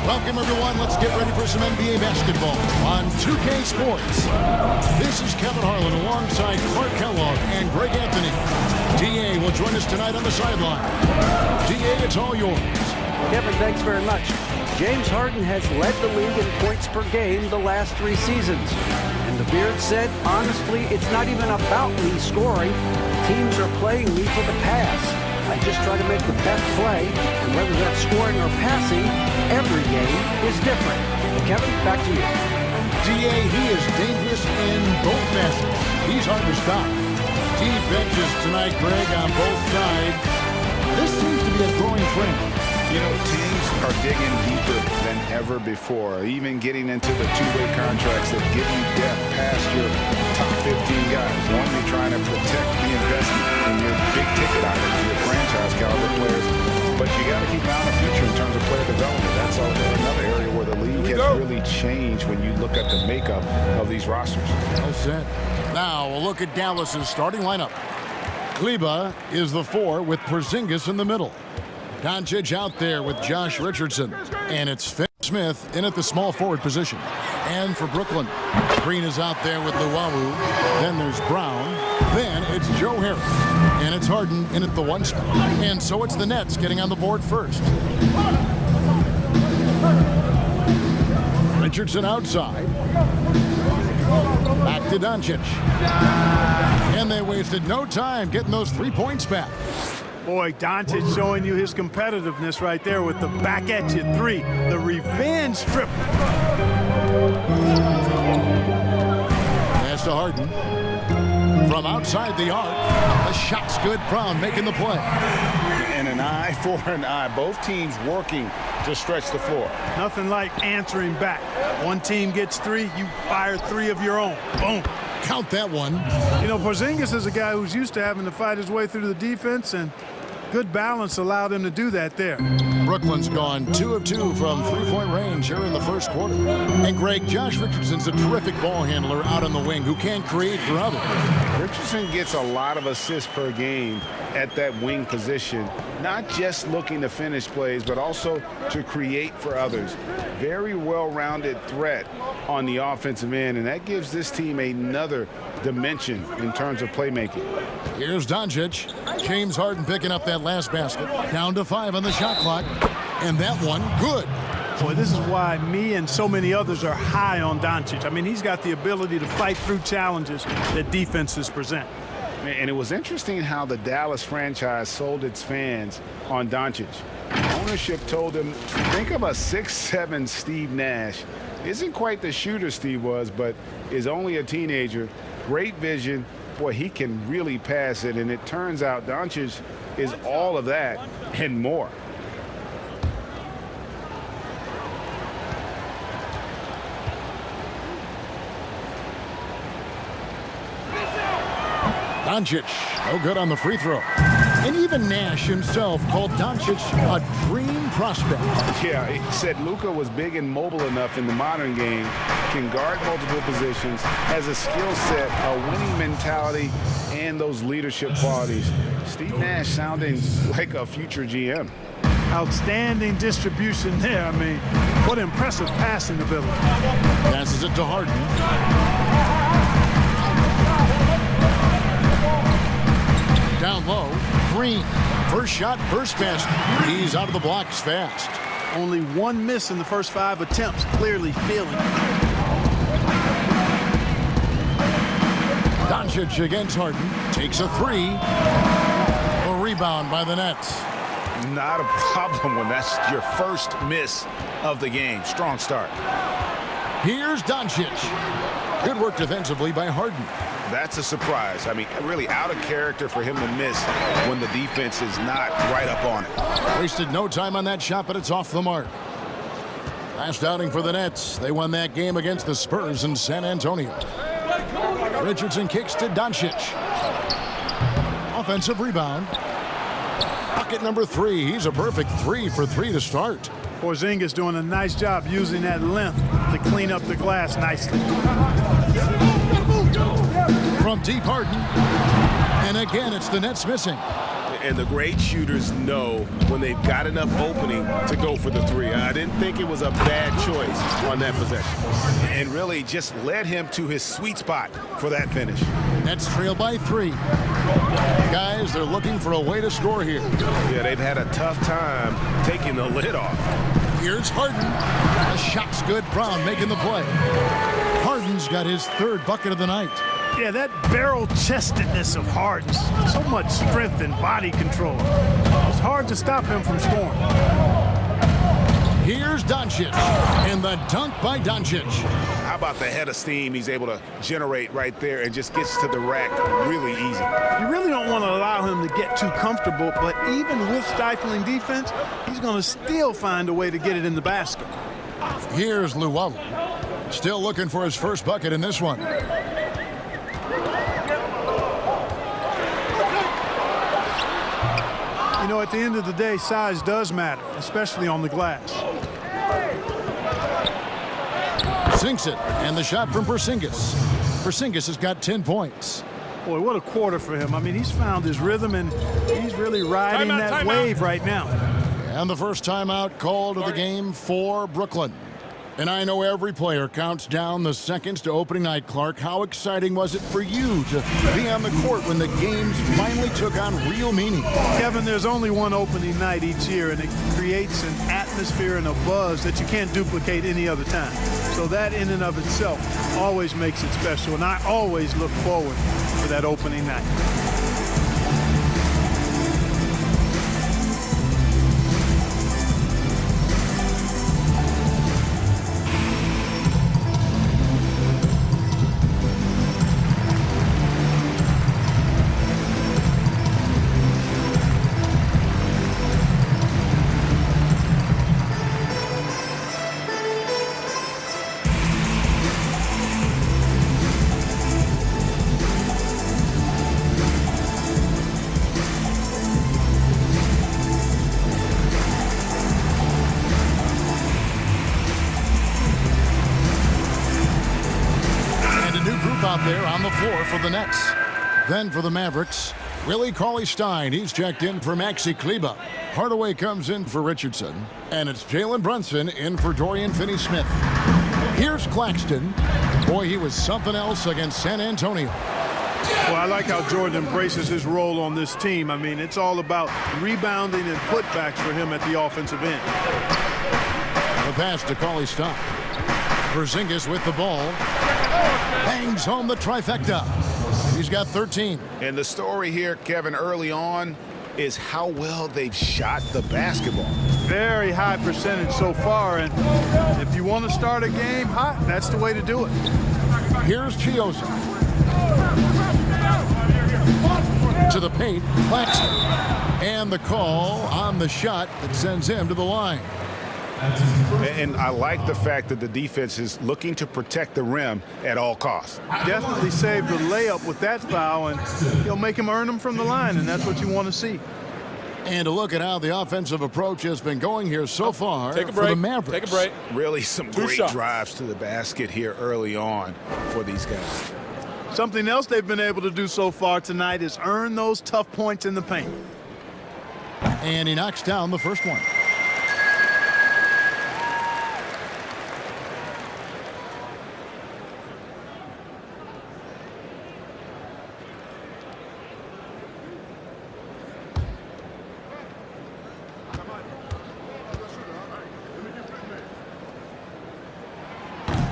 Welcome, everyone. Let's get ready for some NBA basketball on 2K Sports. This is Kevin Harlan alongside Clark Kellogg and Greg Anthony. DA will join us tonight on the sideline. DA, it's all yours. Kevin, thanks very much. James Harden has led the league in points per game the last 3 seasons. And the Beard said, honestly, it's not even about me scoring. Teams are playing me for the pass. I just try to make the best play, and whether that's scoring or passing, every game is different. Kevin, back to you. DA, he is dangerous in both facets. He's hard to stop. Deep benches tonight, Greg, on both sides. This seems to be a growing trend. You know, teams are digging deeper than ever before, even getting into the two-way contracts that give you depth past your top 15 guys. One, you're trying to protect the investment in your big-ticket items, your franchise-caliber players, but you got to keep an eye on the future in terms of player development. That's another area where the league has really changed when you look at the makeup of these rosters. Well said. Now, we'll look at Dallas's starting lineup. Kleba is the 4 with Porzingis in the middle. Doncic out there with Josh Richardson. And it's Finn Smith in at the small forward position. And for Brooklyn, Green is out there with Luwawu. Then there's Brown. Then it's Joe Harris. And it's Harden in at the 1 spot. And so it's the Nets getting on the board first. Richardson outside. Back to Doncic. And they wasted no time getting those 3 points back. Boy, Doncic showing you his competitiveness right there with the back at you 3, the revenge triple. Pass to Harden. From outside the arc, the shot's good. Brown making the play. And an eye for an eye. Both teams working to stretch the floor. Nothing like answering back. One team gets 3, you fire 3 of your own. Boom. Count that one. You know, Porzingis is a guy who's used to having to fight his way through the defense, and good balance allowed him to do that there. Brooklyn's gone 2 of 2 from 3-point range here in the first quarter. And Greg, Josh Richardson's a terrific ball handler out on the wing who can create for others. Richardson gets a lot of assists per game at that wing position, not just looking to finish plays, but also to create for others. Very well-rounded threat on the offensive end, and that gives this team another dimension in terms of playmaking. Here's Doncic. James Harden picking up that last basket. Down to 5 on the shot clock. And that one, good. Boy, this is why me and so many others are high on Doncic. I mean, he's got the ability to fight through challenges that defenses present. And it was interesting how the Dallas franchise sold its fans on Doncic. Ownership told them, think of a 6'7" Steve Nash. Isn't quite the shooter Steve was, but is only a teenager. Great vision. Boy, he can really pass it. And it turns out Doncic is all of that and more. Doncic, no good on the free throw. And even Nash himself called Doncic a dream prospect. Yeah, he said Luka was big and mobile enough in the modern game, can guard multiple positions, has a skill set, a winning mentality, and those leadership qualities. Steve Nash sounding like a future GM. Outstanding distribution there. I mean, what impressive passing ability. Passes it to Harden. Down low, Green. First shot, first pass. He's out of the blocks fast. Only 1 miss in the first 5 attempts, clearly feeling it. Doncic against Harden. Takes a 3. A rebound by the Nets. Not a problem when that's your first miss of the game. Strong start. Here's Doncic. Good work defensively by Harden. That's a surprise. I mean, really out of character for him to miss when the defense is not right up on it. Wasted no time on that shot, but it's off the mark. Last outing for the Nets. They won that game against the Spurs in San Antonio. Richardson kicks to Doncic. Offensive rebound. Bucket number 3. He's a perfect 3 for 3 to start. Porzingis doing a nice job using that length to clean up the glass nicely. From deep, Harden. And again, it's the Nets missing. And the great shooters know when they've got enough opening to go for the three. I didn't think it was a bad choice on that possession. And really just led him to his sweet spot for that finish. Nets trail by 3. Guys, they're looking for a way to score here. Yeah, they've had a tough time taking the lid off. Here's Harden. The shot's good. Brown making the play. Harden's got his 3rd bucket of the night. Yeah, that barrel-chestedness of Harden, so much strength and body control. It's hard to stop him from scoring. Here's Doncic, and the dunk by Doncic. How about the head of steam he's able to generate right there and just gets to the rack really easy. You really don't want to allow him to get too comfortable, but even with stifling defense, he's going to still find a way to get it in the basket. Here's Luwawu, still looking for his 1st bucket in this one. You know, at the end of the day, size does matter, especially on the glass. Sinks it, and the shot from Porzingis. Porzingis has got 10 points. Boy, what a quarter for him. I mean, he's found his rhythm, and he's really riding that wave right now. And the first timeout called of the game for Brooklyn. And I know every player counts down the seconds to opening night, Clark. How exciting was it for you to be on the court when the games finally took on real meaning? Kevin, there's only one opening night each year, and it creates an atmosphere and a buzz that you can't duplicate any other time. So that in and of itself always makes it special, and I always look forward to that opening night. Out there on the floor for the Nets. Then for the Mavericks, Willie Cauley-Stein. He's checked in for Maxi Kleber. Hardaway comes in for Richardson. And it's Jalen Brunson in for Dorian Finney-Smith. Here's Claxton. Boy, he was something else against San Antonio. Well, I like how Jordan embraces his role on this team. I mean, it's all about rebounding and putbacks for him at the offensive end. The pass to Cauley-Stein. Porzingis with the ball. Bangs home the trifecta. He's got 13. And the story here, Kevin, early on is how well they've shot the basketball. Very high percentage so far, and if you want to start a game hot, that's the way to do it. Here's Chiosa. To the paint, Claxton. And the call on the shot that sends him to the line. And I like the fact that the defense is looking to protect the rim at all costs. Definitely saved the layup with that foul, and he'll make him earn them from the line, and that's what you want to see. And to look at how the offensive approach has been going here so far for the Mavericks. Take a break. Really some great drives to the basket here early on for these guys. Something else they've been able to do so far tonight is earn those tough points in the paint. And he knocks down the first one.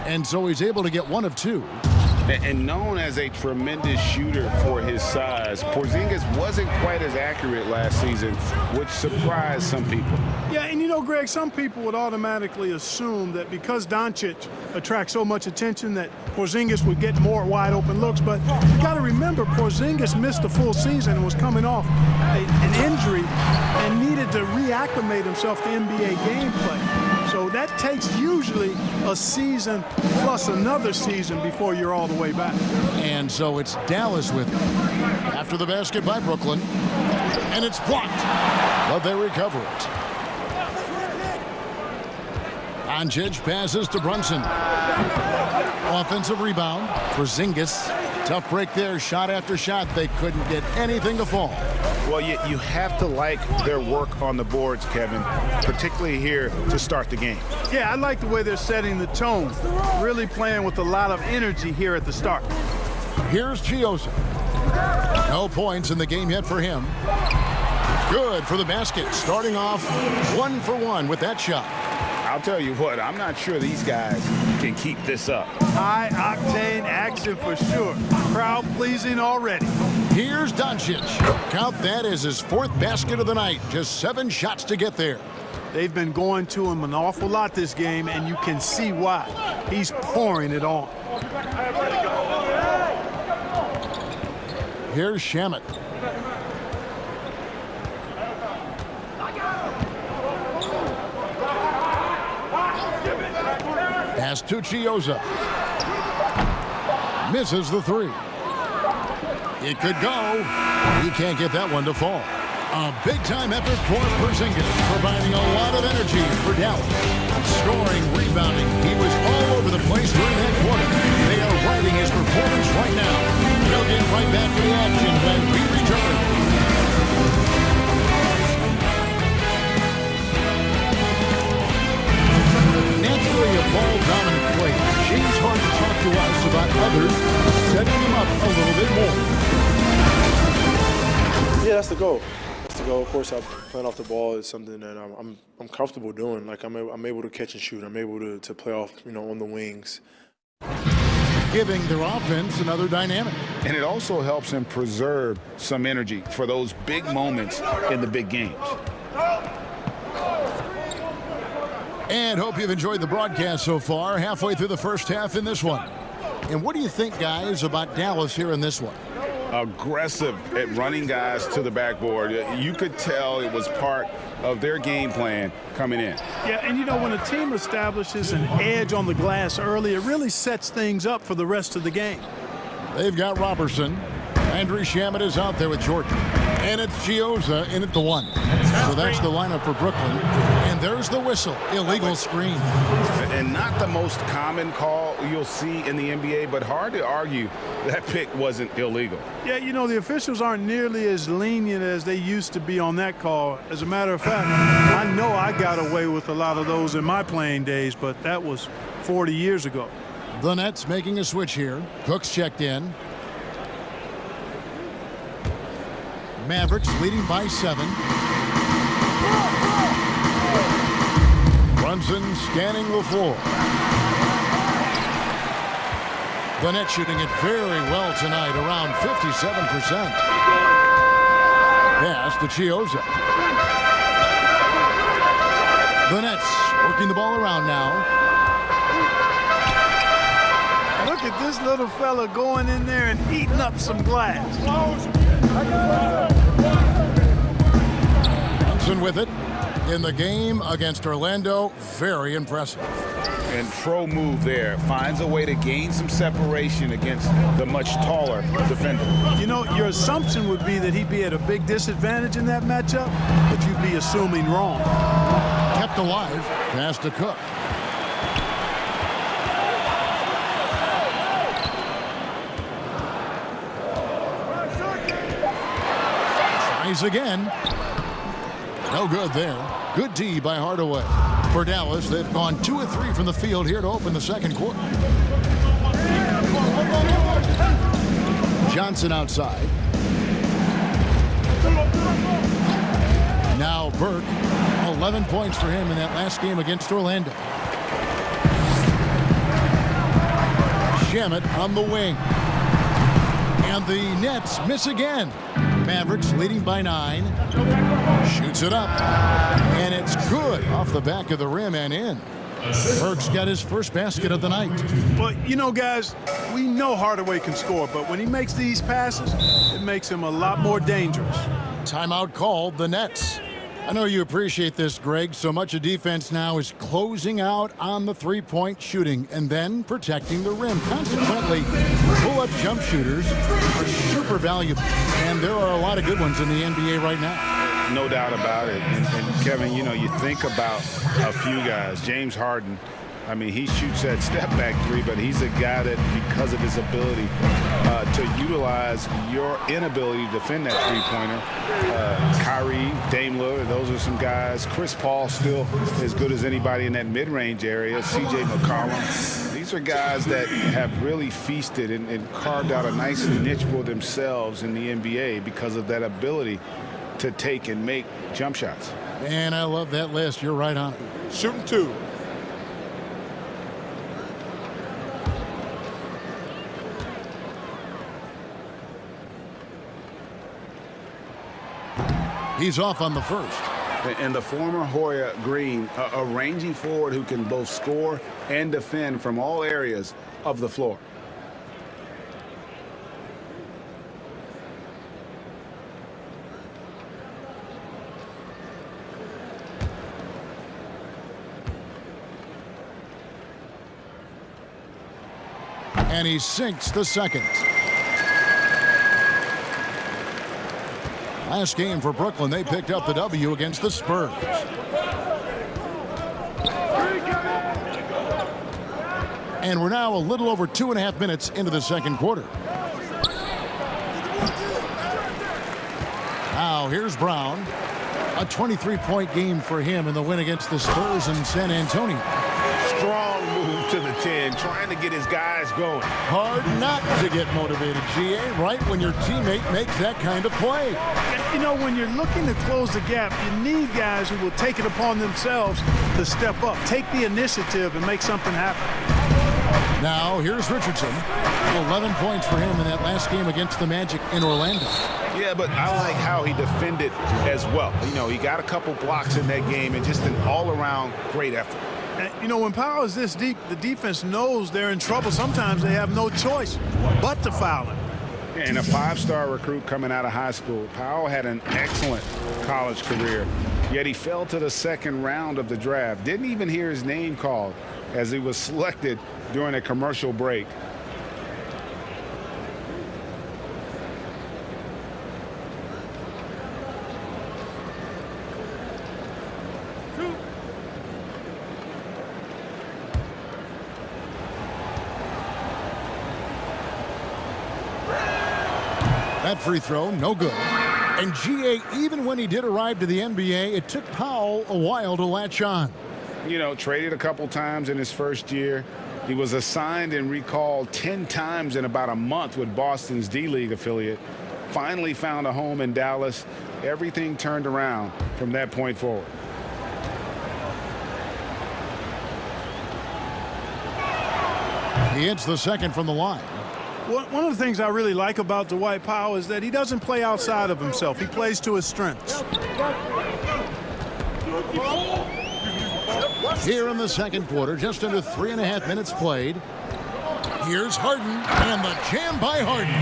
And so he's able to get 1 of 2. And known as a tremendous shooter for his size, Porzingis wasn't quite as accurate last season, which surprised some people. Yeah, and you know, Greg, some people would automatically assume that because Doncic attracts so much attention that Porzingis would get more wide open looks, but you got to remember Porzingis missed a full season and was coming off an injury and needed to reacclimate himself to NBA gameplay. So that takes usually a season plus another season before you're all the way back. And so it's Dallas with it. After the basket by Brooklyn. And it's blocked. But they recover it. Doncic passes to Brunson. Offensive rebound. Porzingis. Tough break there, shot after shot. They couldn't get anything to fall. Well, you have to like their work on the boards, Kevin, particularly here to start the game. Yeah, I like the way they're setting the tone. Really playing with a lot of energy here at the start. Here's Chiozza. No points in the game yet for him. Good for the basket. Starting off 1 for 1 with that shot. I'll tell you what, I'm not sure these guys can keep this up. High-octane action for sure. Crowd-pleasing already. Here's Doncic. Count that as his 4th basket of the night. Just 7 shots to get there. They've been going to him an awful lot this game, and you can see why. He's pouring it on. Here's Shamet. Pass to Chiozza. Misses the 3. It could go. He can't get that one to fall. A big-time effort for Porzingis, providing a lot of energy for Dallas. Scoring, rebounding, he was all over the place during that quarter. They are riding his performance right now. They'll get right back to the action when we return. Naturally a ball-dominant player, James Harden talked to us about others setting him up a little bit more. Yeah, that's the goal. Of course, playing off the ball is something that I'm comfortable doing. Like I'm able to catch and shoot. I'm able to play off, on the wings. Giving their offense another dynamic. And it also helps him preserve some energy for those big moments in the big games. And hope you've enjoyed the broadcast so far. Halfway through the first half in this one. And what do you think, guys, about Dallas here in this one? Aggressive at running guys to the backboard. You could tell it was part of their game plan coming in. Yeah, and when a team establishes an edge on the glass early, it really sets things up for the rest of the game. They've got Robertson. Andrew Shamet is out there with Jordan. And it's Chiozza in at the 1. So that's the lineup for Brooklyn. And there's the whistle. Illegal screen. And not the most common call you'll see in the NBA, but hard to argue that pick wasn't illegal. Yeah, the officials aren't nearly as lenient as they used to be on that call. As a matter of fact, I know I got away with a lot of those in my playing days, but that was 40 years ago. The Nets making a switch here. Cook's checked in. Mavericks leading by 7. Brunson scanning the floor. The Nets shooting it very well tonight, around 57%. Pass to Chiozza. The Nets working the ball around now. Look at this little fella going in there and eating up some glass. Brunson with it in the game against Orlando. Very impressive. And pro move there. Finds a way to gain some separation against the much taller defender. Your assumption would be that he'd be at a big disadvantage in that matchup, but you'd be assuming wrong. Kept alive. Pass to Cook. Tries again. No good there. Good D by Hardaway. For Dallas, they've gone 2 of 3 from the field here to open the second quarter. Johnson outside. Now Burke. 11 points for him in that last game against Orlando. Shamet on the wing. And the Nets miss again. Mavericks leading by 9. Shoots it up. And it's good off the back of the rim and in. Burke's got his first basket of the night. Well, guys, we know Hardaway can score, but when he makes these passes, it makes him a lot more dangerous. Timeout called, the Nets. I know you appreciate this, Greg. So much of defense now is closing out on the three-point shooting and then protecting the rim. Consequently, pull-up jump shooters are super valuable, and there are a lot of good ones in the NBA right now. No doubt about it. And Kevin, you think about a few guys. James Harden I mean, he shoots that step-back three, but he's a guy that, because of his ability to utilize your inability to defend that three-pointer, Kyrie, Dame Lillard, those are some guys. Chris Paul still as good as anybody in that mid-range area. C.J. McCollum. These are guys that have really feasted and carved out a nice niche for themselves in the NBA because of that ability to take and make jump shots. And I love that list. You're right on it. Shooting two. He's off on the first. And the former Hoya Green, a rangy forward who can both score and defend from all areas of the floor. And he sinks the second. Last game for Brooklyn, they picked up the W against the Spurs. And we're now a little over 2.5 minutes into the second quarter. Now here's Brown. A 23-point game for him in the win against the Spurs in San Antonio. Strong move to the 10, trying to get his guys going. Hard not to get motivated, GA, right when your teammate makes that kind of play. You know, when you're looking to close the gap, you need guys who will take it upon themselves to step up, take the initiative, and make something happen. Now, here's Richardson. 11 points for him in that last game against the Magic in Orlando. Yeah, but I like how he defended as well. You know, he got a couple blocks in that game and just an all-around great effort. And, you know, when Powell is this deep, the defense knows they're in trouble. Sometimes they have no choice but to foul him. And a five-star recruit coming out of high school. Powell had an excellent college career, yet he fell to the second round of the draft. Didn't even hear his name called as he was selected during a commercial break. That free throw, no good. And GA, even when he did arrive to the NBA, it took Powell a while to latch on. You know, traded a couple times in his first year. He was assigned and recalled 10 times in about a month with Boston's D-League affiliate. Finally found a home in Dallas. Everything turned around from that point forward. He hits the second from the line. One of the things I really like about Dwight Powell is that he doesn't play outside of himself. He plays to his strengths. Here in the second quarter, just under 3.5 minutes played. Here's Harden, and the jam by Harden.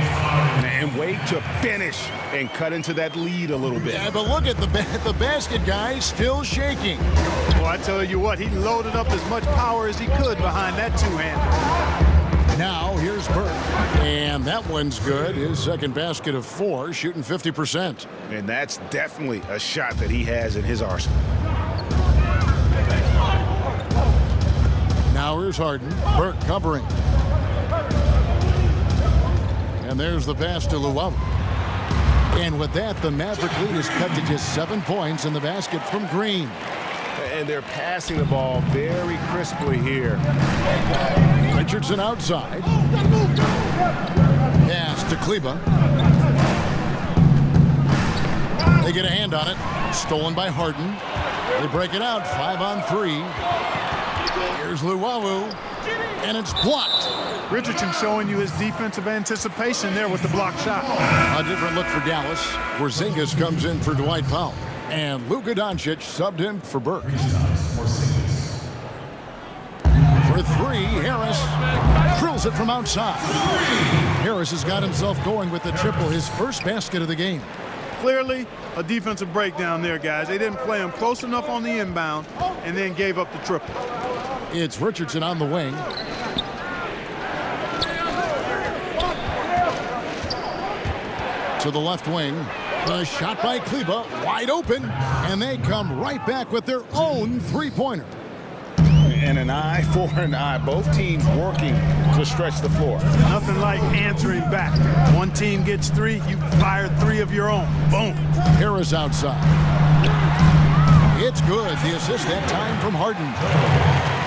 And wait to finish and cut into that lead a little bit. Yeah, but look at the basket guy still shaking. Well, I tell you what, he loaded up as much power as he could behind that two-hander. Now, here's Burke. And that one's good. His second basket of 4, shooting 50%. And that's definitely a shot that he has in his arsenal. Now here's Harden. Burke covering. And there's the pass to Luau. And with that, the Maverick lead is cut to just 7 points in the basket from Green. And they're passing the ball very crisply here. Richardson outside. Pass to Kleba. They get a hand on it. Stolen by Harden. They break it out. 5 on 3. Here's Luau. And it's blocked. Richardson showing you his defensive anticipation there with the block shot. A different look for Dallas. Porzingis comes in for Dwight Powell. And Luka Doncic subbed him for Burke. For 3, Harris drills it from outside. Harris has got himself going with the triple, his first basket of the game. Clearly, a defensive breakdown there, guys. They didn't play him close enough on the inbound and then gave up the triple. It's Richardson on the wing. To the left wing. The shot by Kleba, wide open. And they come right back with their own three-pointer. And an eye for an eye. Both teams working to stretch the floor. Nothing like answering back. One team gets 3, you fire 3 of your own. Boom. Harris outside. It's good. The assist that time from Harden.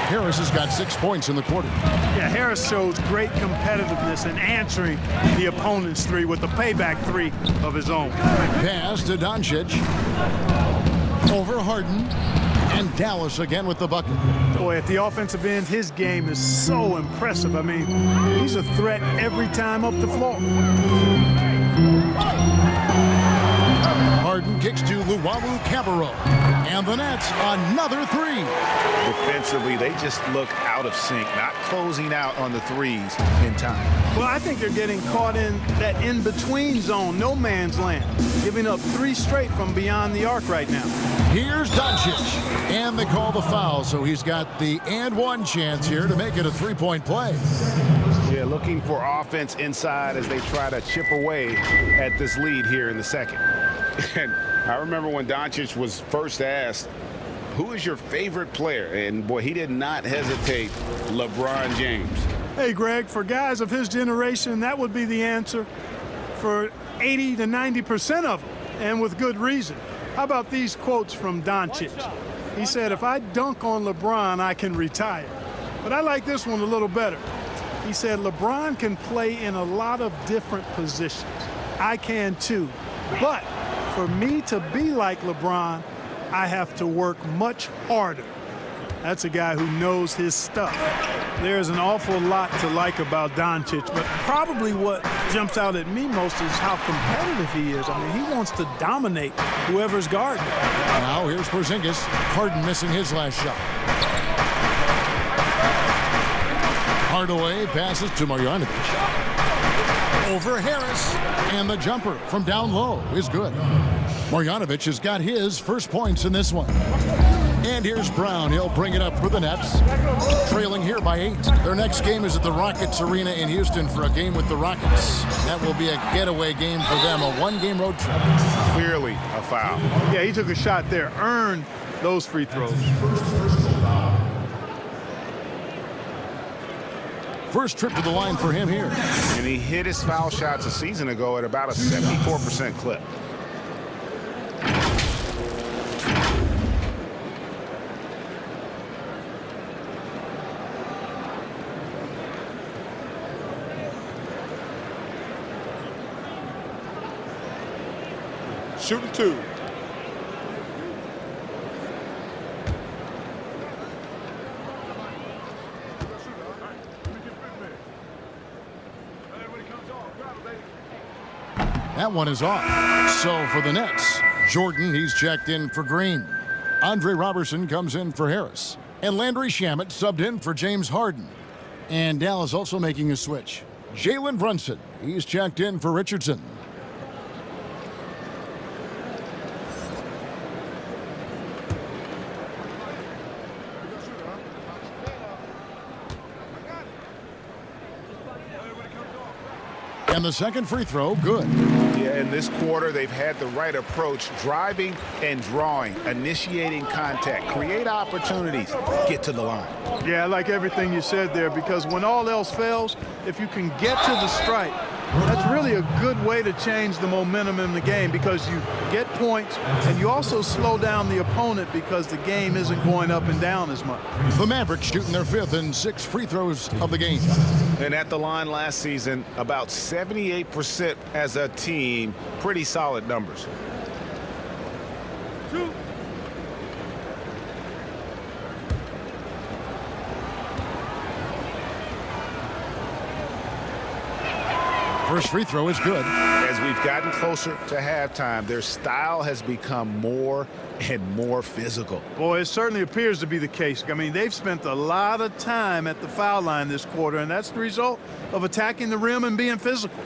Harris has got 6 points in the quarter. Yeah, Harris shows great competitiveness in answering the opponent's 3 with the payback 3 of his own. Pass to Doncic. Over Harden. And Dallas again with the bucket. Boy, at the offensive end, his game is so impressive. I mean, he's a threat every time up the floor. Harden kicks to Luwawu Cabarrot. And the Nets, another 3. Defensively, they just look out of sync, not closing out on the threes in time. Well, I think they're getting caught in that in-between zone, no man's land, giving up 3 straight from beyond the arc right now. Here's Doncic. And they call the foul, so he's got the and one chance here to make it a 3-point play. Yeah, looking for offense inside as they try to chip away at this lead here in the second. And I remember when Doncic was first asked, who is your favorite player? And boy, he did not hesitate. LeBron James. Hey, Greg, for guys of his generation, that would be the answer for 80 to 90% of them, and with good reason. How about these quotes from Doncic? He said, if I dunk on LeBron, I can retire. But I like this one a little better. He said, LeBron can play in a lot of different positions. I can too. But for me to be like LeBron, I have to work much harder. That's a guy who knows his stuff. There's an awful lot to like about Doncic, but probably what jumps out at me most is how competitive he is. I mean, he wants to dominate whoever's guarding. Now here's Porzingis. Harden missing his last shot. Hardaway passes to Marjanovic. Over Harris. And the jumper from down low is good. Marjanovic has got his first points in this one. And here's Brown. He'll bring it up for the Nets. Trailing here by 8. Their next game is at the Rockets Arena in Houston for a game with the Rockets. That will be a getaway game for them, a 1-game road trip. Clearly a foul. Yeah, he took a shot there, earned those free throws. First trip to the line for him here. And he hit his foul shots a season ago at about a 74% clip. Shooting 2. That one is off. So for the Nets, Jordan, he's checked in for Green. Andre Robertson comes in for Harris. And Landry Shamet subbed in for James Harden. And Dallas also making a switch. Jalen Brunson, he's checked in for Richardson. And the second free throw, good. Yeah, in this quarter, they've had the right approach, driving and drawing, initiating contact, create opportunities, get to the line. Yeah, I like everything you said there, because when all else fails, if you can get to the stripe, that's really a good way to change the momentum in the game, because you get points and you also slow down the opponent because the game isn't going up and down as much. The Mavericks shooting their 5th and 6th free throws of the game. And at the line last season, about 78% as a team. Pretty solid numbers. First free throw is good. As we've gotten closer to halftime, their style has become more and more physical. Boy, it certainly appears to be the case. I mean, they've spent a lot of time at the foul line this quarter, and that's the result of attacking the rim and being physical.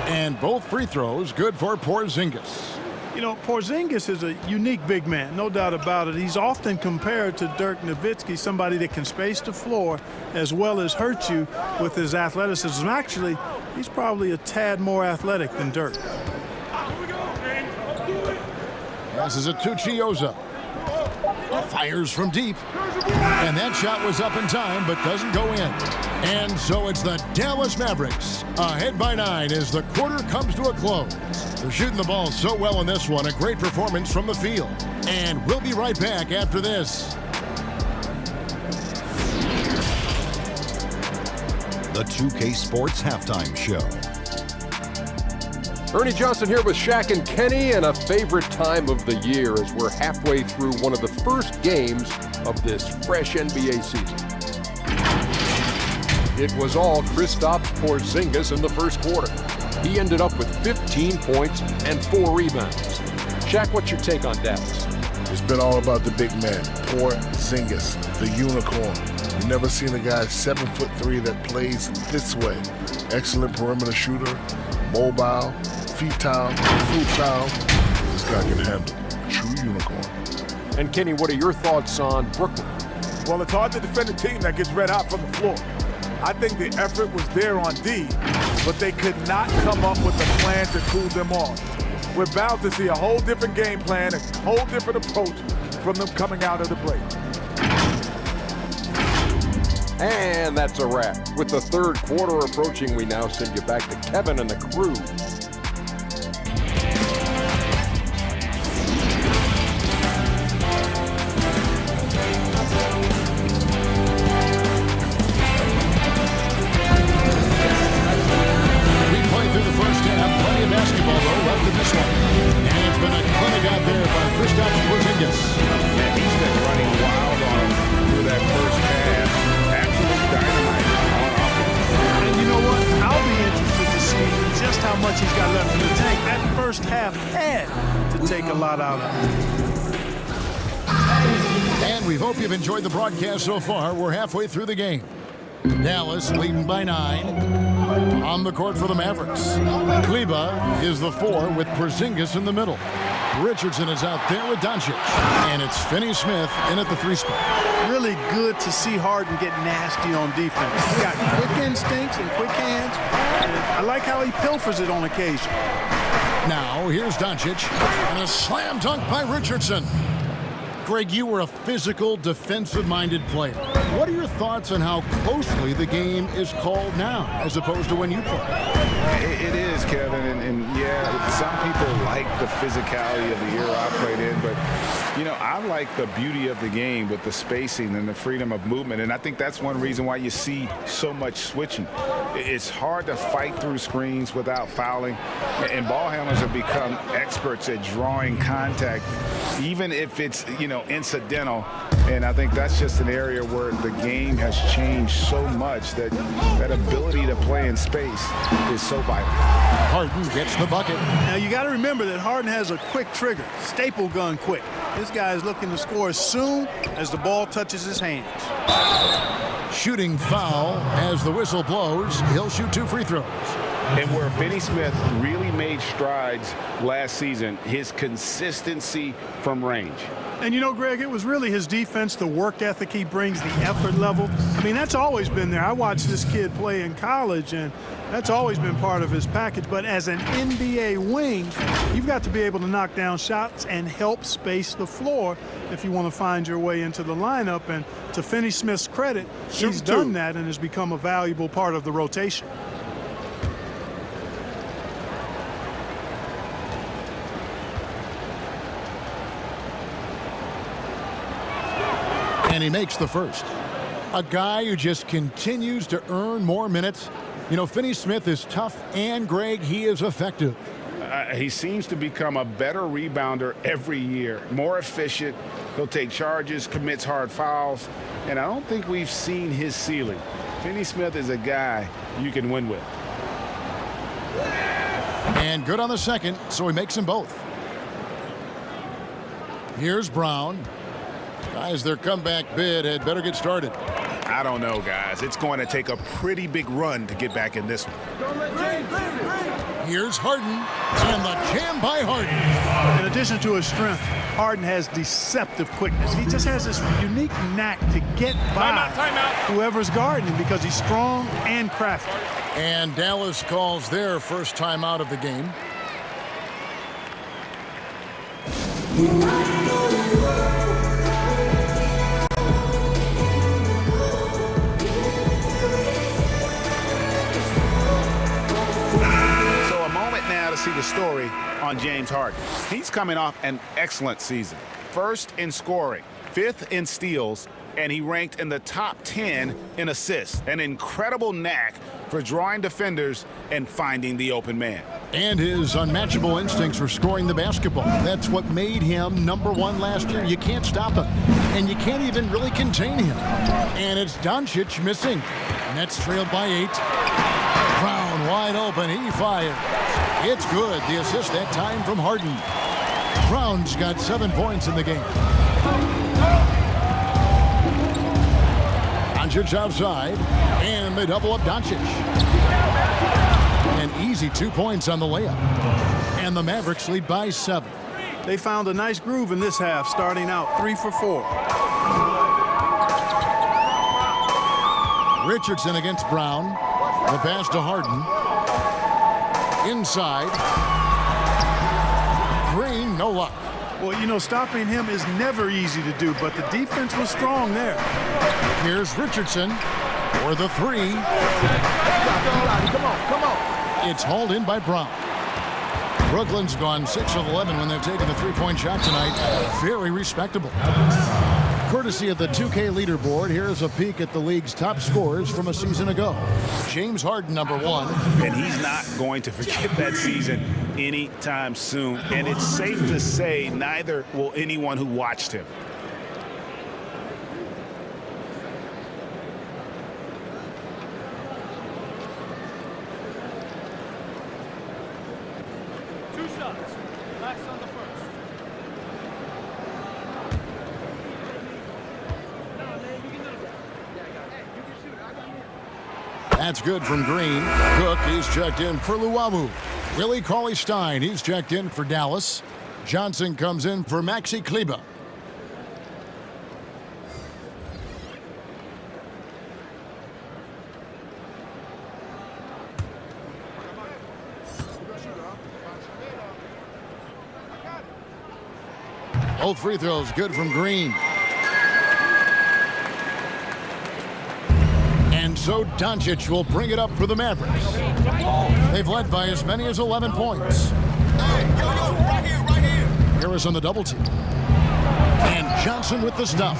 And both free throws good for Porzingis. You know, Porzingis is a unique big man, no doubt about it. He's often compared to Dirk Nowitzki, somebody that can space the floor as well as hurt you with his athleticism. Actually, he's probably a tad more athletic than Dirk. Passes it to Chioza. Fires from deep. And that shot was up in time, but doesn't go in. And so it's the Dallas Mavericks ahead by 9 as the quarter comes to a close. They're shooting the ball so well in this one. A great performance from the field. And we'll be right back after this. The 2K Sports Halftime Show. Ernie Johnson here with Shaq and Kenny, and a favorite time of the year as we're halfway through one of the first games of this fresh NBA season. It was all Kristaps Porzingis in the first quarter. He ended up with 15 points and 4 rebounds. Shaq, what's your take on Dallas? It's been all about the big man, Porzingis, the unicorn. You've never seen a guy 7'3" that plays this way. Excellent perimeter shooter, mobile, futile. This guy can handle. True unicorn. And Kenny, what are your thoughts on Brooklyn? Well, it's hard to defend a team that gets red hot from the floor. I think the effort was there on D, but they could not come up with a plan to cool them off. We're bound to see a whole different game plan, a whole different approach from them coming out of the break. And that's a wrap. With the third quarter approaching, we now send you back to Kevin and the crew. Basketball, though, left in this one. And it's been a clinic out there by Kristaps Porzingis. Man, he's been running wild on him through that first half. Absolute dynamite on offense. And you know what? I'll be interested to see just how much he's got left in the tank. That first half had to take a lot out of him. And we hope you've enjoyed the broadcast so far. We're halfway through the game. Dallas leading by 9. On the court for the Mavericks. Kleber is the 4 with Porzingis in the middle. Richardson is out there with Doncic. And it's Finney-Smith in at the 3 spot. Really good to see Harden get nasty on defense. He's got quick instincts and quick hands. And I like how he pilfers it on occasion. Now, here's Doncic. And a slam dunk by Richardson. Greg, you were a physical, defensive-minded player. What are your thoughts on how closely the game is called now, as opposed to when you played? It is, Kevin, and yeah, some people like the physicality of the era I played in, but, you know, I like the beauty of the game with the spacing and the freedom of movement, and I think that's one reason why you see so much switching. It's hard to fight through screens without fouling, and ball handlers have become experts at drawing contact, even if it's, you know, incidental, and I think that's just an area where the game has changed so much that that ability to play in space is so vital. Harden gets the bucket. Now you got to remember that Harden has a quick trigger, staple gun quick. This guy is looking to score as soon as the ball touches his hands. Shooting foul as the whistle blows. He'll shoot 2 free throws. And where Finney-Smith really made strides last season, his consistency from range. And you know, Greg, it was really his defense, the work ethic he brings, the effort level. I mean, that's always been there. I watched this kid play in college, and that's always been part of his package. But as an NBA wing, you've got to be able to knock down shots and help space the floor if you want to find your way into the lineup. And to Finney-Smith's credit, he's done that and has become a valuable part of the rotation. And he makes the first. A guy who just continues to earn more minutes. You know, Finney-Smith is tough, and, Greg, he is effective. He seems to become a better rebounder every year, more efficient. He'll take charges, commits hard fouls, and I don't think we've seen his ceiling. Finney-Smith is a guy you can win with. And good on the second, so he makes them both. Here's Brown. Guys, their comeback bid had better get started. I don't know, guys. It's going to take a pretty big run to get back in this one. Here's Harden, and the jam by Harden. In addition to his strength, Harden has deceptive quickness. He just has this unique knack to get by whoever's guarding him because he's strong and crafty. And Dallas calls their first timeout of the game. So a moment now to see the story on James Harden. He's coming off an excellent season. First in scoring, 5th in steals, and he ranked in the top 10 in assists. An incredible knack for drawing defenders and finding the open man. And his unmatchable instincts for scoring the basketball. That's what made him #1 last year. You can't stop him, and you can't even really contain him. And it's Doncic missing. Nets trailed by 8. Brown wide open. He fired. It's good. The assist that time from Harden. Brown's got 7 points in the game. Doncic outside, and they double up Doncic. An easy 2 points on the layup. And the Mavericks lead by 7. They found a nice groove in this half, starting out 3 for 4. Richardson against Brown. The pass to Harden. Inside. Green, no luck. Well, you know, stopping him is never easy to do, but the defense was strong there. Here's Richardson for the 3. Come on. It's hauled in by Brown. Brooklyn's gone 6 of 11 when they've taken the three-point shot tonight. Very respectable. Courtesy of the 2K leaderboard, here's a peek at the league's top scorers from a season ago. James Harden, #1. And he's not going to forget that season anytime soon. And it's safe to say neither will anyone who watched him. That's good from Green. Cook, he's checked in for Luwawu. Willie Cauley-Stein, he's checked in for Dallas. Johnson comes in for Maxi Kleber. Both free throws good from Green. And so Doncic will bring it up for the Mavericks. They've led by as many as 11 points. Harris on the double team. And Johnson with the stuff.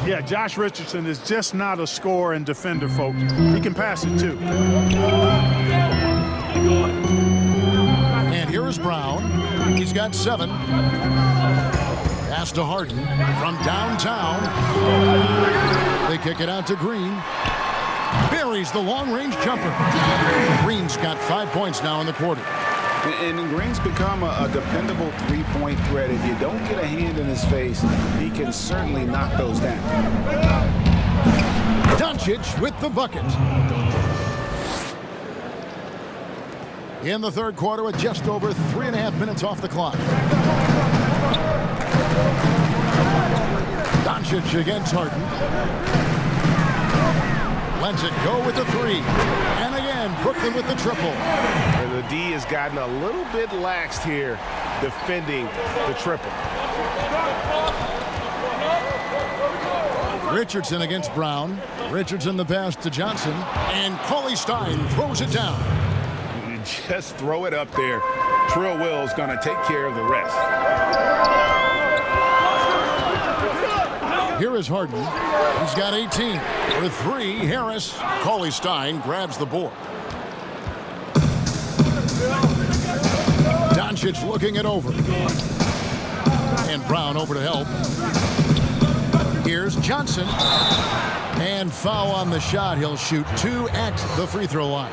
Yeah, Josh Richardson is just not a scorer and defender, folks. He can pass it, too. And here is Brown. He's got 7. Pass to Harden from downtown. They kick it out to Green. Buries the long-range jumper. Green's got 5 points now in the quarter. And Green's become a dependable three-point threat. If you don't get a hand in his face, he can certainly knock those down. Doncic with the bucket. In the third quarter with just over 3.5 minutes off the clock. Doncic against Harden. Lets it go with the 3. And again, Brooklyn with the triple. And the D has gotten a little bit laxed here defending the triple. Richardson against Brown. Richardson the pass to Johnson. And Cauley-Stein throws it down. Just throw it up there. Trill Will's going to take care of the rest. Here is Harden. He's got 18. For 3, Harris. Cauley-Stein grabs the board. Doncic looking it over. And Brown over to help. Here's Johnson. And foul on the shot. He'll shoot 2 at the free throw line.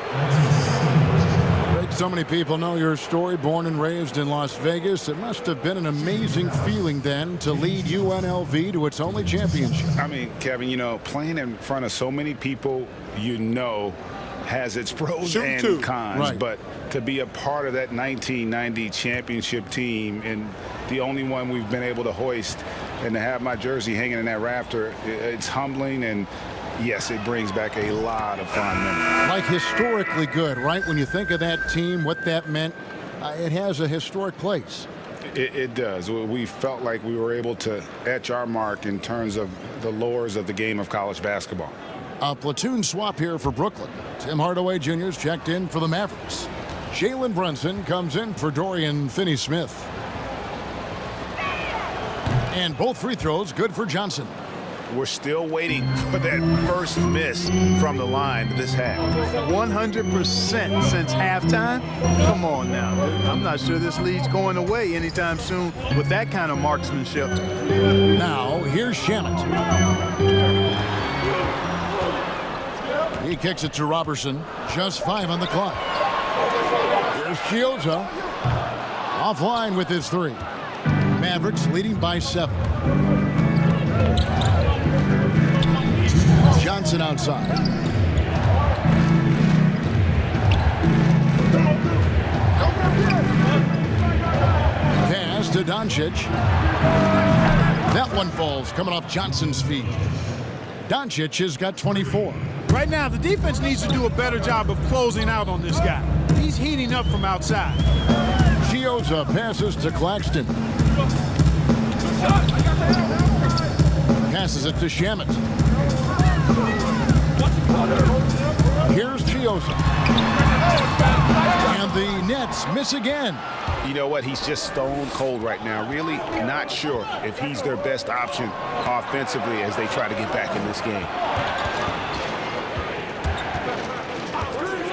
So many people know your story, born and raised in Las Vegas. It must have been an amazing feeling then to lead UNLV to its only championship. I mean, Kevin, you know, playing in front of so many people, you know, has its pros and cons. Right. But to be a part of that 1990 championship team and the only one we've been able to hoist and to have my jersey hanging in that rafter, it's humbling, and yes, it brings back a lot of fond memories. Like historically good, right? When you think of that team, what that meant, it has a historic place. It does. We felt like we were able to etch our mark in terms of the lores of the game of college basketball. A platoon swap here for Brooklyn. Tim Hardaway Jr.'s checked in for the Mavericks. Jalen Brunson comes in for Dorian Finney-Smith. And both free throws good for Johnson. We're still waiting for that first miss from the line this half. 100% since halftime? Come on now. I'm not sure this lead's going away anytime soon with that kind of marksmanship. Now, here's Shamet. He kicks it to Robertson. Just 5 on the clock. Here's Chiozza. Offline with his 3. Mavericks leading by 7. Johnson outside. Pass to Doncic. That one falls coming off Johnson's feet. Doncic has got 24. Right now, the defense needs to do a better job of closing out on this guy. He's heating up from outside. Chiozza passes to Claxton. Passes it to Shamet. Here's Chiozza. And the Nets miss again. You know what? He's just stone cold right now. Really not sure if he's their best option offensively as they try to get back in this game.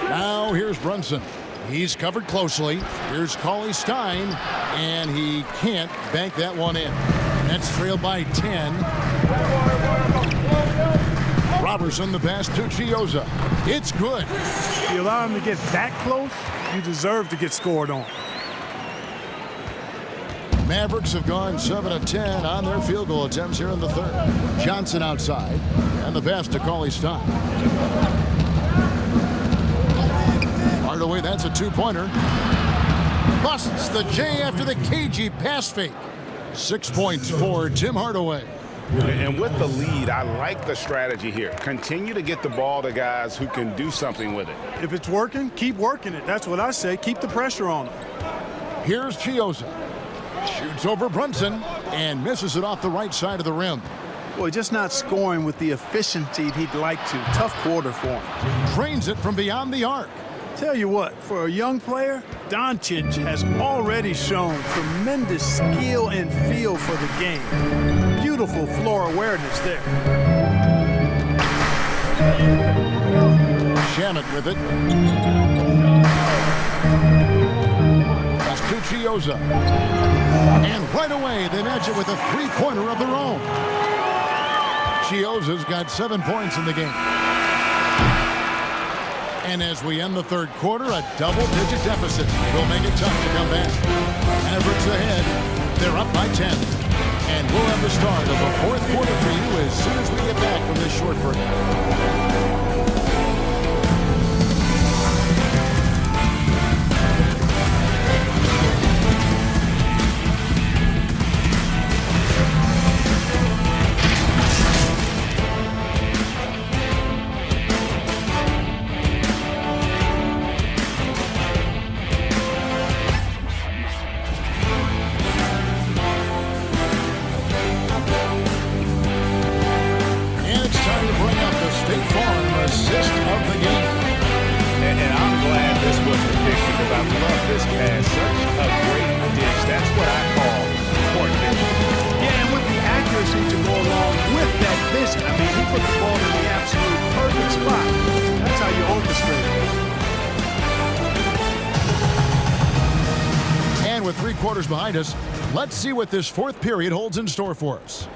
Now here's Brunson. He's covered closely. Here's Cauley Stein, and he can't bank that one in. Nets trailed by 10. Robertson, the pass to Chiozza. It's good. You allow him to get that close, you deserve to get scored on. Mavericks have gone 7 of 10 on their field goal attempts here in the third. Johnson outside, and the pass to Cauley Stein. Hardaway, that's a 2-pointer. Busts the J after the cagey pass fake. 6 points for Tim Hardaway. And with the lead, I like the strategy here. Continue to get the ball to guys who can do something with it. If it's working, keep working it. That's what I say. Keep the pressure on him. Here's Chiozza. Shoots over Brunson and misses it off the right side of the rim. Boy, just not scoring with the efficiency he'd like to. Tough quarter for him. Drains it from beyond the arc. Tell you what, for a young player, Doncic has already shown tremendous skill and feel for the game. Beautiful floor awareness there. Shamet with it. That's to Chiozza. And right away, they match it with a 3-pointer of their own. Chiozza's got 7 points in the game. And as we end the third quarter, a double-digit deficit will make it tough to come back. Mavericks ahead. They're up by 10. And we'll have the start of the fourth quarter for you as soon as we get back from this short break. Behind us, let's see what this fourth period holds in store for us.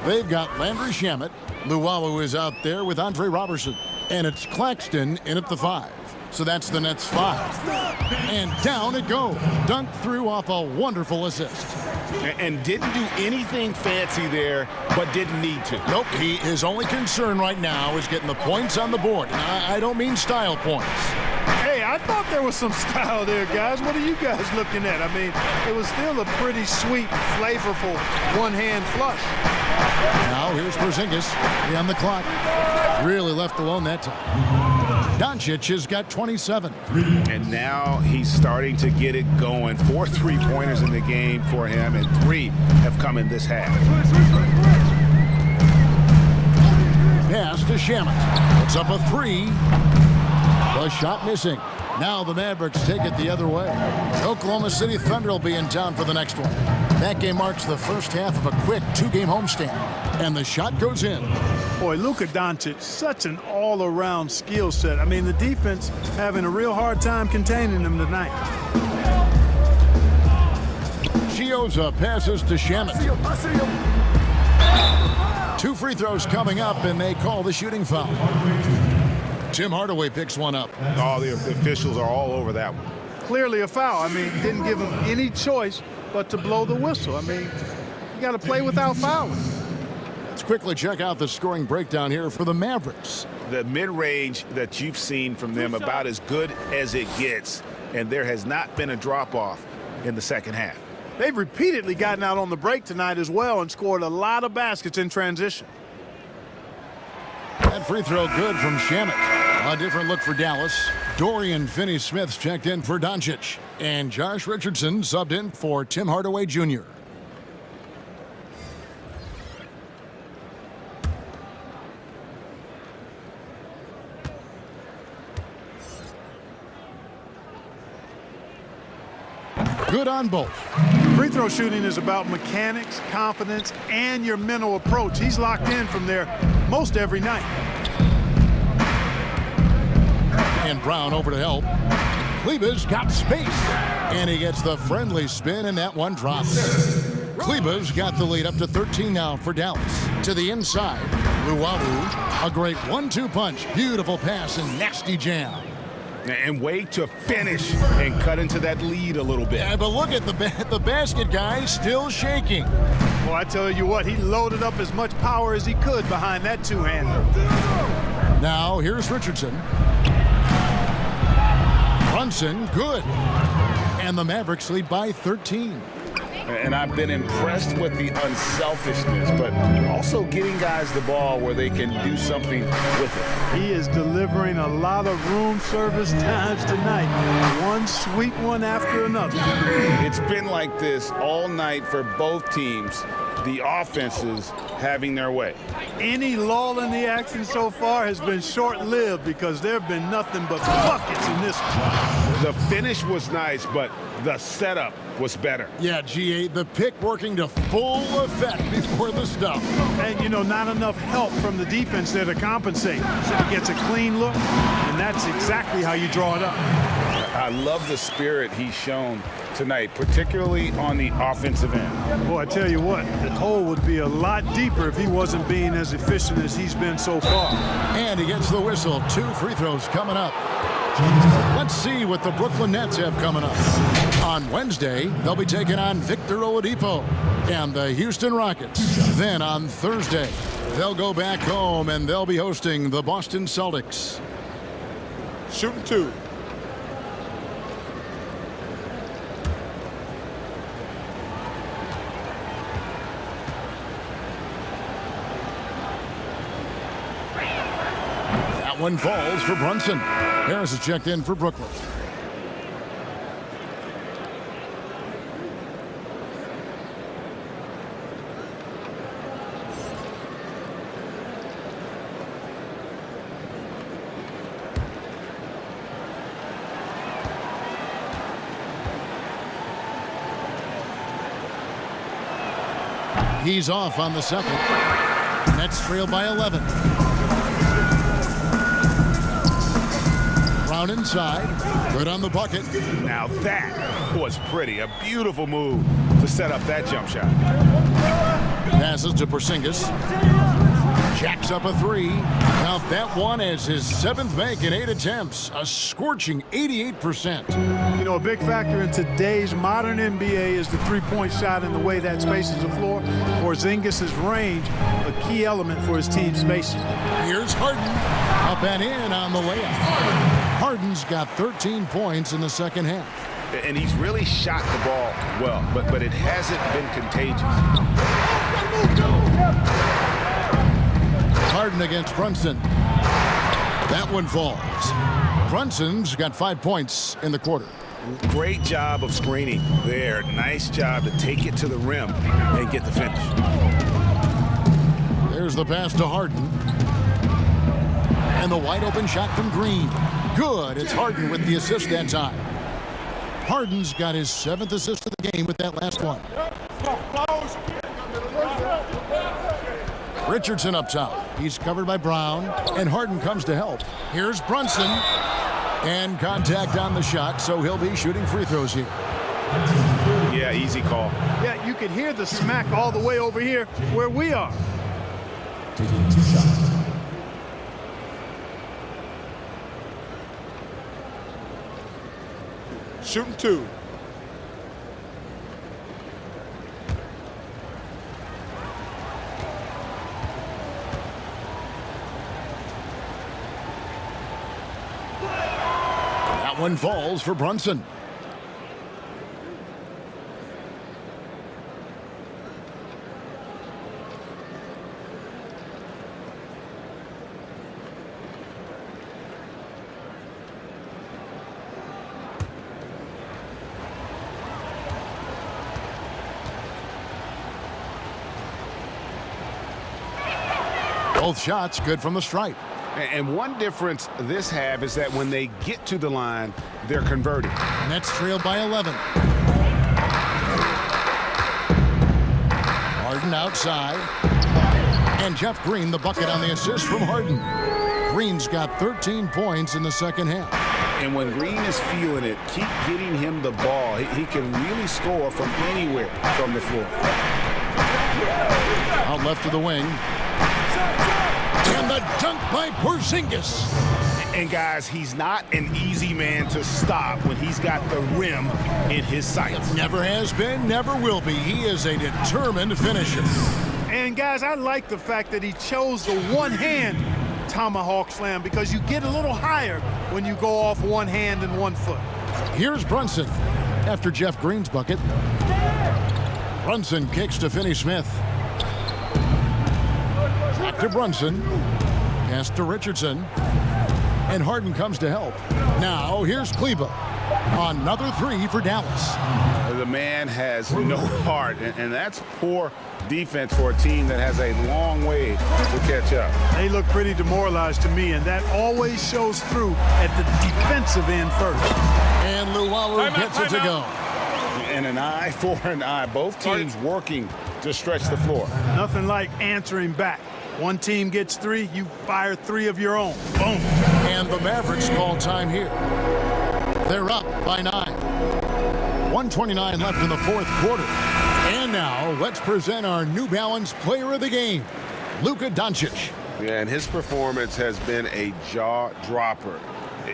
They've got Landry Shamet. Luwawu is out there with Andre Robertson. And it's Claxton in at the 5. So that's the Nets 5. And down it goes. Dunked through off a wonderful assist. And didn't do anything fancy there, but didn't need to. Nope, his only concern right now is getting the points on the board. And I don't mean style points. Hey, I thought there was some style there, guys. What are you guys looking at? I mean, it was still a pretty sweet, flavorful one-hand flush. Now here's Porzingis on the clock. Really left alone that time. Doncic has got 27. And now he's starting to get it going. 4 3-pointers in the game for him, and 3 have come in this half. Pass to Shamet. Puts up a 3. The shot missing. Now the Mavericks take it the other way. Oklahoma City Thunder will be in town for the next one. That game marks the first half of a quick 2-game homestand. And the shot goes in. Boy, Luka Doncic, such an all-around skill set. I mean, the defense having a real hard time containing him tonight. Chioza passes to Shamet. 2 free throws coming up, and they call the shooting foul. Tim Hardaway picks one up. Oh, the officials are all over that one. Clearly a foul. I mean, didn't give him any choice but to blow the whistle. I mean, you got to play without fouling. Let's quickly check out the scoring breakdown here for the Mavericks. The mid-range that you've seen from them about as good as it gets, and there has not been a drop-off in the second half. They've repeatedly gotten out on the break tonight as well and scored a lot of baskets in transition. That free throw good from Shamet. A different look for Dallas. Dorian Finney-Smith's checked in for Doncic. And Josh Richardson subbed in for Tim Hardaway Jr. Good on both. Free throw shooting is about mechanics, confidence, and your mental approach. He's locked in from there most every night. And Brown over to help. Kleba's got space. And he gets the friendly spin, and that one drops. Kleba's got the lead up to 13 now for Dallas. To the inside, Luwawu, a great 1-2 punch. Beautiful pass and nasty jam. And way to finish and cut into that lead a little bit. Yeah, but look at the basket guy still shaking. Well, I tell you what, he loaded up as much power as he could behind that two-hander. Now here's Richardson. Brunson, good. And the Mavericks lead by 13. And I've been impressed with the unselfishness, but also getting guys the ball where they can do something with it. He is delivering a lot of room service times tonight. One sweet one after another. It's been like this all night for both teams. The offenses having their way. Any lull in the action so far has been short-lived because there have been nothing but buckets in this one. The finish was nice, but the setup was better. Yeah, GA, the pick working to full effect before the stuff. And, you know, not enough help from the defense there to compensate. So he gets a clean look, and that's exactly how you draw it up. I love the spirit he's shown tonight, particularly on the offensive end. Boy, I tell you what, the hole would be a lot deeper if he wasn't being as efficient as he's been so far. And he gets the whistle. 2 free throws coming up. Let's see what the Brooklyn Nets have coming up. On Wednesday, they'll be taking on Victor Oladipo and the Houston Rockets. Then on Thursday, they'll go back home and they'll be hosting the Boston Celtics. Shooting 2. That one falls for Brunson. Harris is checked in for Brooklyn. He's off on the second. Nets trail by 11. Brown inside. Good on the bucket. Now that was pretty. A beautiful move to set up that jump shot. Passes to Porzingis. Jacks up a three. Count that one as his 7th make in 8 attempts. A scorching 88%. You know, a big factor in today's modern NBA is the three-point shot and the way that spaces the floor. Porzingis' range, a key element for his team's spacing. Here's Harden. Up and in on the layup. Harden's got 13 points in the second half. And he's really shot the ball well, but it hasn't been contagious. Harden against Brunson. That one falls. Brunson's got 5 points in the quarter. Great job of screening there. Nice job to take it to the rim and get the finish. There's the pass to Harden. And the wide open shot from Green. Good. It's Harden with the assist that time. Harden's got his 7th assist of the game with that last one. Richardson up top. He's covered by Brown, and Harden comes to help. Here's Brunson, and contact on the shot, so he'll be shooting free throws here. Yeah, easy call. Yeah, you can hear the smack all the way over here where we are. Taking 2 shots. Shooting 2. That one falls for Brunson. Both shots good from the stripe. And one difference this half is that when they get to the line, they're converting. Nets trail by 11. Harden outside. And Jeff Green, the bucket on the assist from Harden. Green's got 13 points in the second half. And when Green is feeling it, keep getting him the ball. He can really score from anywhere from the floor. Out left to the wing. And the dunk by Porzingis. And guys, he's not an easy man to stop when he's got the rim in his sights. Never has been, never will be. He is a determined finisher. And guys, I like the fact that he chose the one-hand tomahawk slam because you get a little higher when you go off one hand and 1 foot. Here's Brunson after Jeff Green's bucket. Brunson kicks to Finney-Smith. Back to Brunson. Pass to Richardson. And Harden comes to help. Now here's Kleber. Another 3 for Dallas. The man has no heart, and that's poor defense for a team that has a long way to catch up. They look pretty demoralized to me, and that always shows through at the defensive end first. And Luwawu gets it to go. And an eye for an eye. Both teams working to stretch the floor. Nothing like answering back. One team gets 3, you fire 3 of your own. Boom. And the Mavericks call time here. They're up by 9. 1:29 left in the 4th quarter. And now let's present our New Balance player of the game, Luka Doncic. Yeah, and his performance has been a jaw dropper.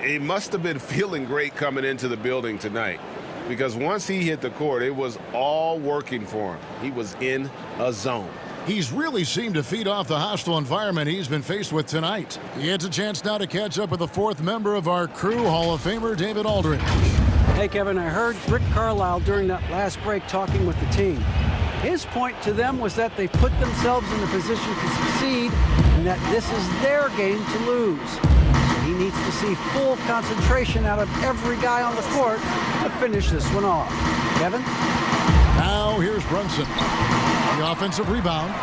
He must have been feeling great coming into the building tonight, because once he hit the court, it was all working for him. He was in a zone. He's really seemed to feed off the hostile environment he's been faced with tonight. He gets a chance now to catch up with the 4th member of our crew, Hall of Famer David Aldridge. Hey, Kevin, I heard Rick Carlisle during that last break talking with the team. His point to them was that they put themselves in a position to succeed and that this is their game to lose. He needs to see full concentration out of every guy on the court to finish this one off. Kevin? Now here's Brunson. The offensive rebound.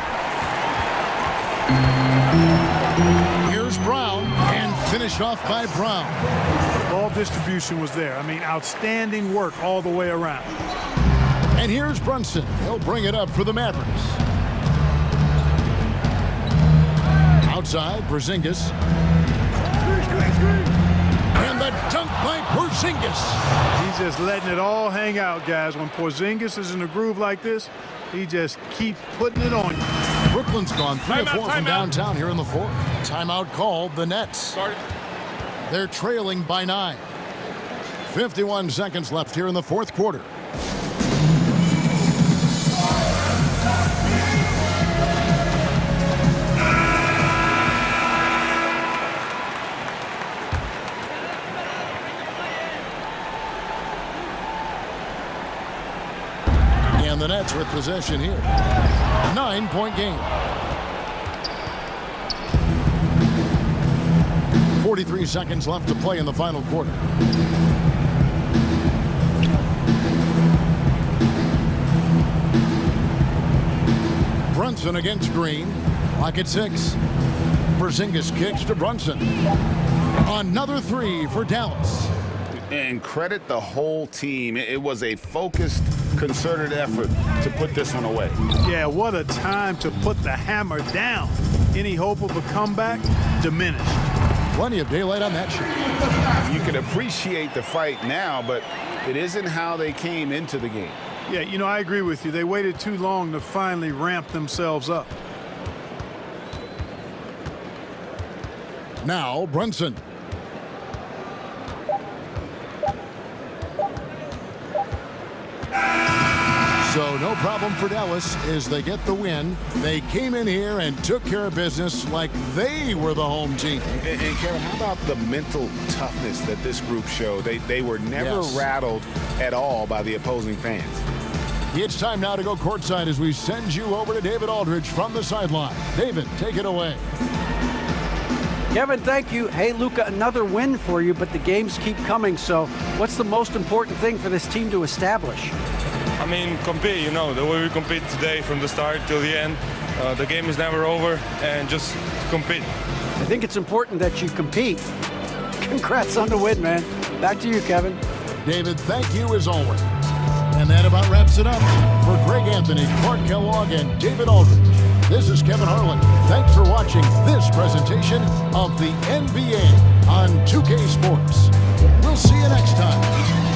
Here's Brown, and finished off by Brown. Ball distribution was there. I mean, outstanding work all the way around. And here's Brunson. He'll bring it up for the Mavericks. Outside, Porzingis. And the dunk by Porzingis. He's just letting it all hang out, guys. When Porzingis is in a groove like this, he just keeps putting it on you. Brooklyn's gone 3 of 4 from downtown here in the fourth. Timeout called, the Nets. They're trailing by 9. 51 seconds left here in the fourth quarter. And the Nets with possession here. 9-point game. 43 seconds left to play in the final quarter. Brunson against Green. Clock at 6. Porzingis kicks to Brunson. Another 3 for Dallas. And credit the whole team. It was a focused, concerted effort to put this one away. Yeah, what a time to put the hammer down. Any hope of a comeback diminished. Plenty of daylight on that shot. You can appreciate the fight now, but it isn't how they came into the game. Yeah, you know, I agree with you. They waited too long to finally ramp themselves up. Now Brunson. So no problem for Dallas as they get the win. They came in here and took care of business like they were the home team. And Kevin, how about the mental toughness that this group showed? They were never rattled at all by the opposing fans. It's time now to go courtside as we send you over to David Aldridge from the sideline. David, take it away. Kevin, thank you. Hey, Luka, another win for you, but the games keep coming. So what's the most important thing for this team to establish? I mean, compete, you know, the way we compete today from the start till the end. The game is never over, and just compete. I think it's important that you compete. Congrats on the win, man. Back to you, Kevin. David, thank you as always. And that about wraps it up. For Greg Anthony, Clark Kellogg, and David Aldridge, this is Kevin Harlan. Thanks for watching this presentation of the NBA on 2K Sports. We'll see you next time.